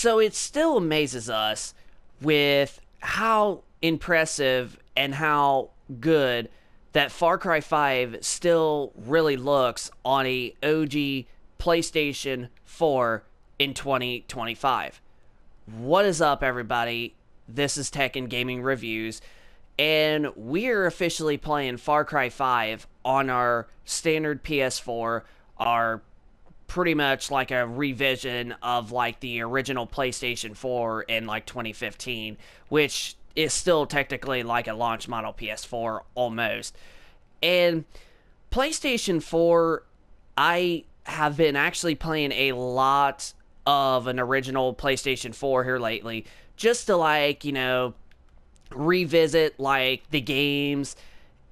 So it still amazes us with how impressive and how good that Far Cry 5 still really looks on a OG PlayStation 4 in 2025. What is up, everybody? This is Tech and Gaming Reviews, and we're officially playing Far Cry 5 on our standard PS4, our pretty much like a revision of like the original PlayStation 4 in like 2015, which is still technically like a launch model PS4 almost. And PlayStation 4, I have been actually playing a lot of an original PlayStation 4 here lately, just to like, revisit like the games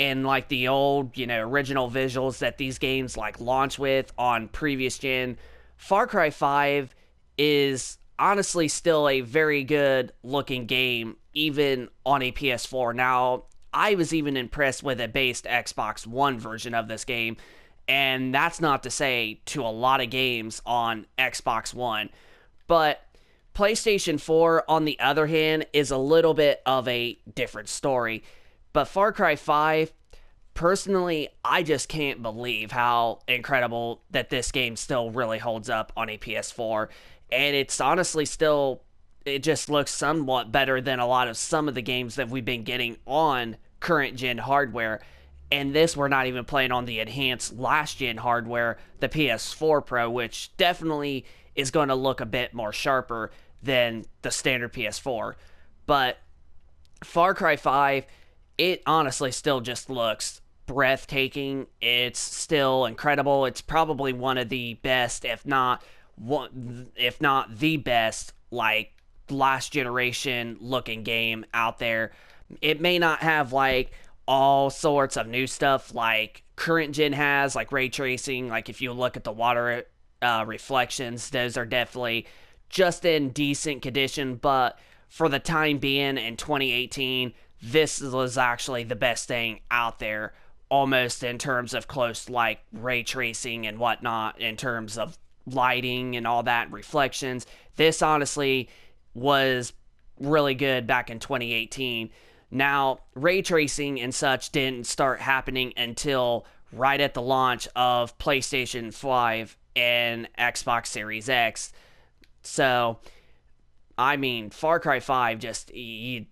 and like the old, original visuals that these games like launch with on previous gen. Far Cry 5 is honestly still a very good looking game, even on a PS4. Now, I was even impressed with a based Xbox One version of this game, and that's not to say to a lot of games on Xbox One. But PlayStation 4, on the other hand, is a little bit of a different story. But Far Cry 5, personally, I just can't believe how incredible that this game still really holds up on a PS4. And it's honestly still, it just looks somewhat better than a lot of some of the games that we've been getting on current gen hardware. And this, we're not even playing on the enhanced last gen hardware, the PS4 Pro, which definitely is going to look a bit more sharper than the standard PS4. But Far Cry 5, it honestly still just looks breathtaking. It's still incredible. It's probably one of the best, if not the best, like last generation looking game out there. It may not have like all sorts of new stuff like current gen has, like ray tracing. Like if you look at the water reflections, those are definitely just in decent condition. But for the time being in 2018, this was actually the best thing out there, almost in terms of close like ray tracing and whatnot, in terms of lighting and all that, reflections. This honestly was really good back in 2018. Now, ray tracing and such didn't start happening until right at the launch of PlayStation 5 and Xbox Series X. So, I mean, Far Cry 5 just, you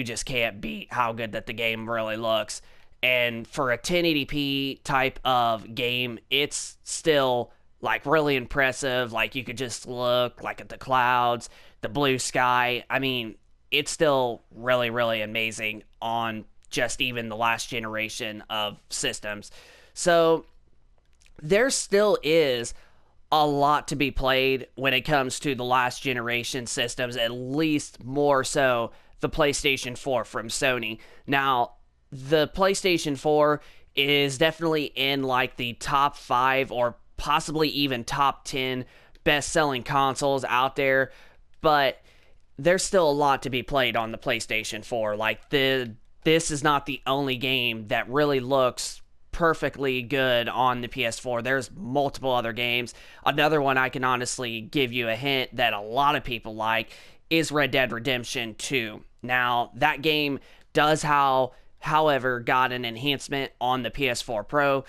just can't beat how good that the game really looks. And for a 1080p type of game, it's still like really impressive. Like you could just look like at the clouds, the blue sky. I mean, it's still really, really amazing on just even the last generation of systems. So there still is a lot to be played when it comes to the last generation systems, at least more so the PlayStation 4 from Sony. Now, the PlayStation 4 is definitely in like the top 5 or possibly even top 10 best-selling consoles out there, but there's still a lot to be played on the PlayStation 4. Like this is not the only game that really looks perfectly good on the PS4. There's multiple other games. Another one I can honestly give you a hint that a lot of people like is Red Dead Redemption 2. Now, that game does however, got an enhancement on the PS4 Pro,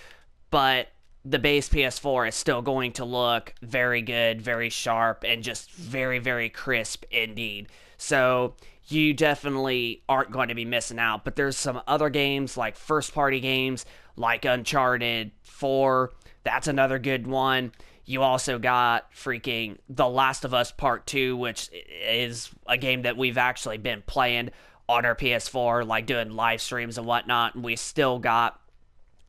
but the base PS4 is still going to look very good, very sharp, and just very, very crisp indeed. So you definitely aren't going to be missing out. But there's some other games, like first-party games, like Uncharted 4. That's another good one. You also got freaking The Last of Us Part 2, which is a game that we've actually been playing on our PS4, like doing live streams and whatnot. And we still got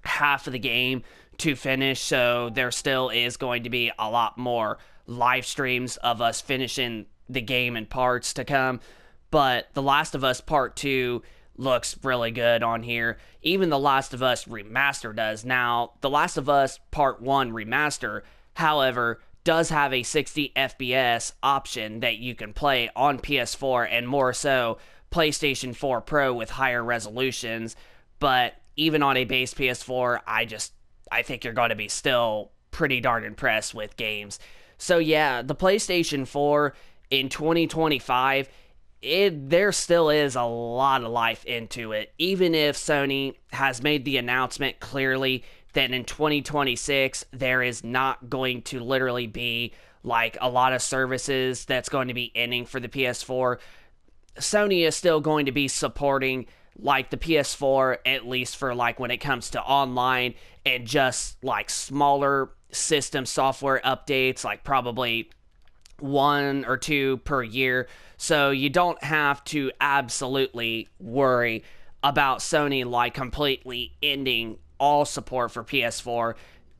half of the game to finish, so there still is going to be a lot more live streams of us finishing the game in parts to come. But The Last of Us Part 2 looks really good on here. Even The Last of Us Remaster does. Now, The Last of Us Part 1 Remaster, however, does have a 60 FPS option that you can play on PS4, and more so PlayStation 4 Pro with higher resolutions. But even on a base PS4, I think you're going to be still pretty darn impressed with games. So yeah, the PlayStation 4 in 2025, there still is a lot of life into it. Even if Sony has made the announcement clearly that in 2026 there is not going to literally be like a lot of services that's going to be ending for the PS4, Sony is still going to be supporting like the PS4, at least for like when it comes to online and just like smaller system software updates, like probably one or two per year. So you don't have to absolutely worry about Sony like completely ending all support for PS4.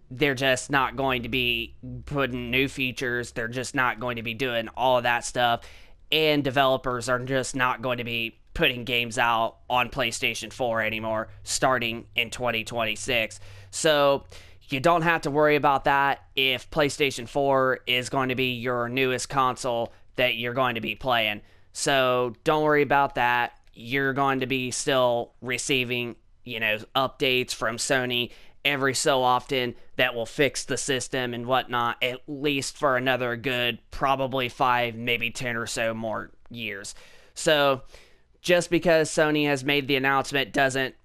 They're just not going to be putting new features. They're just not going to be doing all of that stuff. And developers are just not going to be putting games out on PlayStation 4 anymore starting in 2026. So you don't have to worry about that if PlayStation 4 is going to be your newest console that you're going to be playing. So don't worry about that. You're going to be still receiving, updates from Sony every so often that will fix the system and whatnot, at least for another good, probably 5, maybe 10 or so more years. So just because Sony has made the announcement doesn't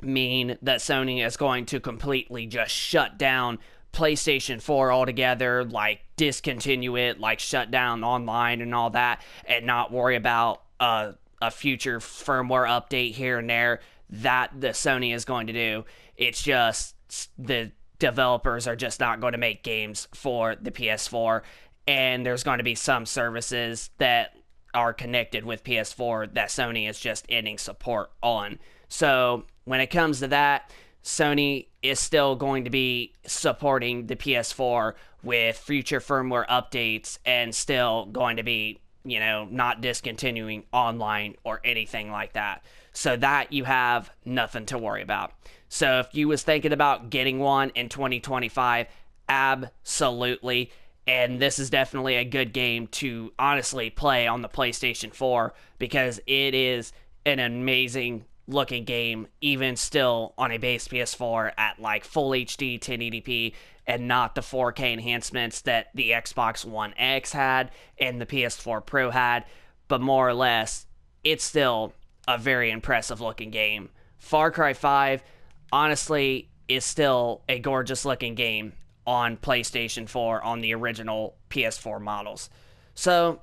mean that Sony is going to completely just shut down PlayStation 4 altogether, like discontinue it, like shut down online and all that, and not worry about a future firmware update here and there that the Sony is going to do. It's just the developers are just not going to make games for the PS4, and there's going to be some services that are connected with PS4 that Sony is just ending support on. So when it comes to that, Sony is still going to be supporting the PS4 with future firmware updates and still going to be, not discontinuing online or anything like that. So that you have nothing to worry about. So if you was thinking about getting one in 2025, absolutely. And this is definitely a good game to honestly play on the PlayStation 4 because it is an amazing looking game, even still on a base PS4 at like full HD 1080p and not the 4K enhancements that the Xbox One X had and the PS4 Pro had, but more or less, it's still a very impressive looking game. Far Cry 5, honestly, is still a gorgeous looking game on PlayStation 4 on the original PS4 models. So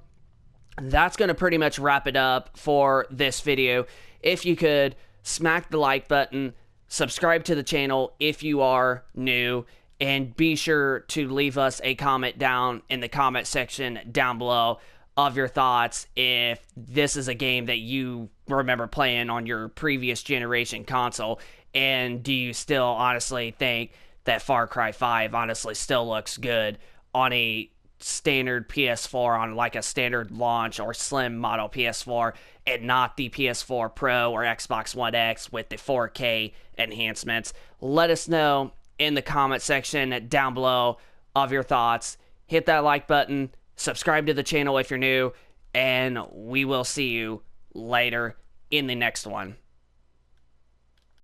that's going to pretty much wrap it up for this video. If you could, smack the like button, subscribe to the channel if you are new, and be sure to leave us a comment down in the comment section down below of your thoughts if this is a game that you remember playing on your previous generation console, and do you still honestly think that Far Cry 5 honestly still looks good on a standard PS4, on like a standard launch or slim model PS4, and not the PS4 Pro or Xbox One X with the 4K enhancements. Let us know in the comment section down below of your thoughts. Hit that like button, subscribe to the channel if you're new, and we will see you later in the next one.